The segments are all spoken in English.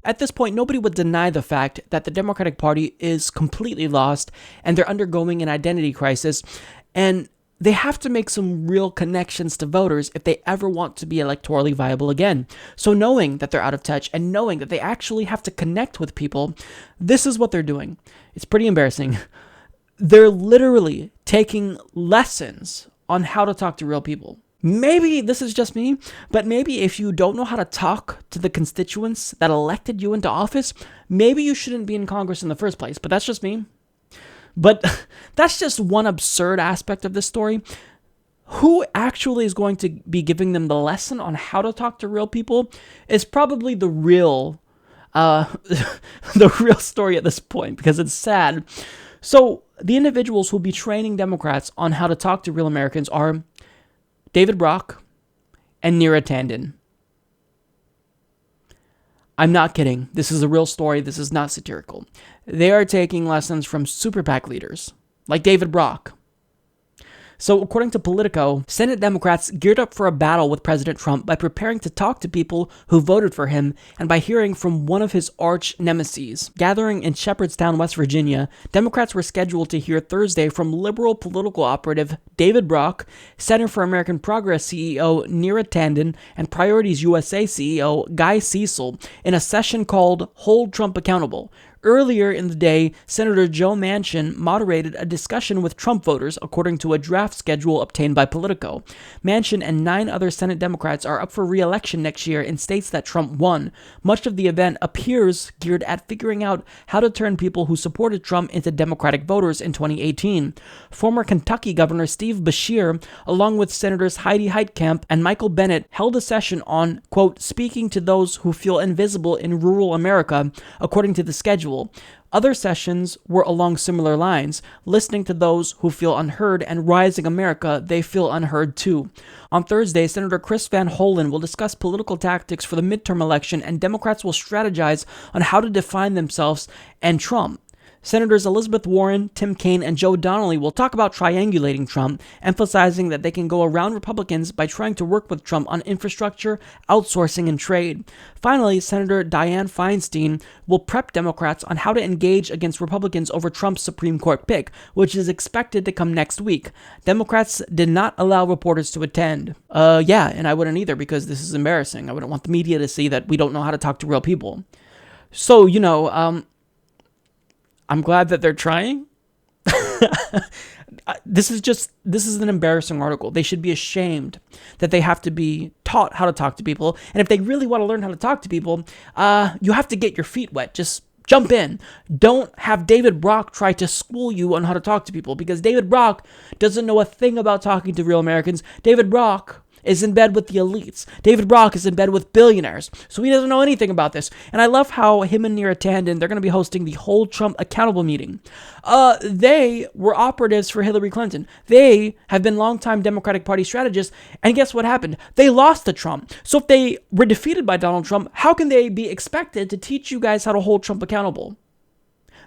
At this point, nobody would deny the fact that the Democratic Party is completely lost and they're undergoing an identity crisis, and they have to make some real connections to voters if they ever want to be electorally viable again. So knowing that they're out of touch and knowing that they actually have to connect with people, this is what they're doing. It's pretty embarrassing. They're literally taking lessons on how to talk to real people. Maybe this is just me, but maybe if you don't know how to talk to the constituents that elected you into office, maybe you shouldn't be in Congress in the first place. But that's just me. But that's just one absurd aspect of this story. Who actually is going to be giving them the lesson on how to talk to real people is probably the real story at this point, because it's sad. So the individuals who will be training Democrats on how to talk to real Americans are David Brock and Neera Tanden. I'm not kidding. This is a real story. This is not satirical. They are taking lessons from Super PAC leaders like David Brock. So according to Politico, Senate Democrats geared up for a battle with President Trump by preparing to talk to people who voted for him and by hearing from one of his arch nemeses. Gathering in Shepherdstown, West Virginia, Democrats were scheduled to hear Thursday from liberal political operative David Brock, Center for American Progress CEO Neera Tanden, and Priorities USA CEO Guy Cecil in a session called Hold Trump Accountable. Earlier in the day, Senator Joe Manchin moderated a discussion with Trump voters, according to a draft schedule obtained by Politico. Manchin and 9 other Senate Democrats are up for re-election next year in states that Trump won. Much of the event appears geared at figuring out how to turn people who supported Trump into Democratic voters in 2018. Former Kentucky Governor Steve Beshear, along with Senators Heidi Heitkamp and Michael Bennet, held a session on, quote, speaking to those who feel invisible in rural America, according to the schedule. Other sessions were along similar lines, listening to those who feel unheard and rising America they feel unheard too. On Thursday, Senator Chris Van Hollen will discuss political tactics for the midterm election, and Democrats will strategize on how to define themselves and Trump. Senators Elizabeth Warren, Tim Kaine, and Joe Donnelly will talk about triangulating Trump, emphasizing that they can go around Republicans by trying to work with Trump on infrastructure, outsourcing, and trade. Finally, Senator Dianne Feinstein will prep Democrats on how to engage against Republicans over Trump's Supreme Court pick, which is expected to come next week. Democrats did not allow reporters to attend. And I wouldn't either, because this is embarrassing. I wouldn't want the media to see that we don't know how to talk to real people. So, I'm glad that they're trying. This is an embarrassing article. They should be ashamed that they have to be taught how to talk to people. And if they really want to learn how to talk to people, you have to get your feet wet. Just jump in. Don't have David Brock try to school you on how to talk to people, because David Brock doesn't know a thing about talking to real Americans. David Brock is in bed with the elites. David Brock is in bed with billionaires. So he doesn't know anything about this. And I love how him and Neera Tanden, they're going to be hosting the Hold Trump Accountable meeting. They were operatives for Hillary Clinton. They have been longtime Democratic Party strategists. And guess what happened? They lost to Trump. So if they were defeated by Donald Trump, how can they be expected to teach you guys how to hold Trump accountable?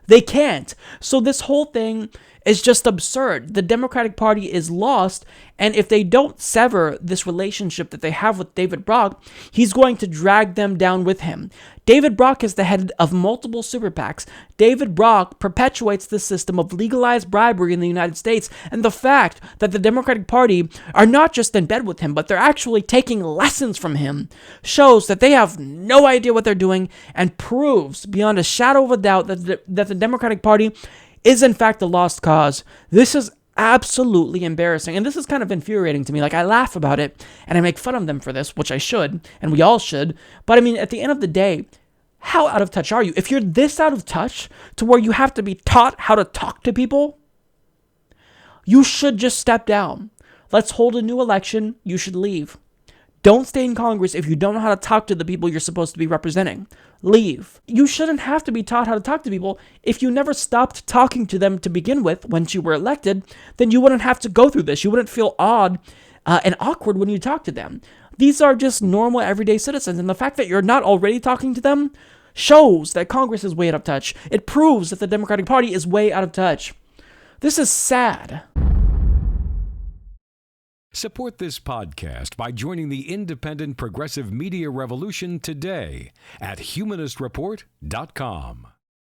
They can't. So this whole thing is just absurd. The Democratic Party is lost, and if they don't sever this relationship that they have with David Brock, he's going to drag them down with him. David Brock is the head of multiple super PACs. David Brock perpetuates the system of legalized bribery in the United States, and the fact that the Democratic Party are not just in bed with him, but they're actually taking lessons from him, shows that they have no idea what they're doing, and proves beyond a shadow of a doubt that the Democratic Party is in fact a lost cause. This is absolutely embarrassing, and this is kind of infuriating to me. Like, I laugh about it, and I make fun of them for this, which I should, and we all should, but I mean, at the end of the day, how out of touch are you? If you're this out of touch to where you have to be taught how to talk to people, you should just step down. Let's hold a new election. You should leave. Don't stay in Congress if you don't know how to talk to the people you're supposed to be representing. Leave. You shouldn't have to be taught how to talk to people. If you never stopped talking to them to begin with once you were elected, then you wouldn't have to go through this. You wouldn't feel odd and awkward when you talk to them. These are just normal, everyday citizens, and the fact that you're not already talking to them shows that Congress is way out of touch. It proves that the Democratic Party is way out of touch. This is sad. Support this podcast by joining the independent progressive media revolution today at humanistreport.com.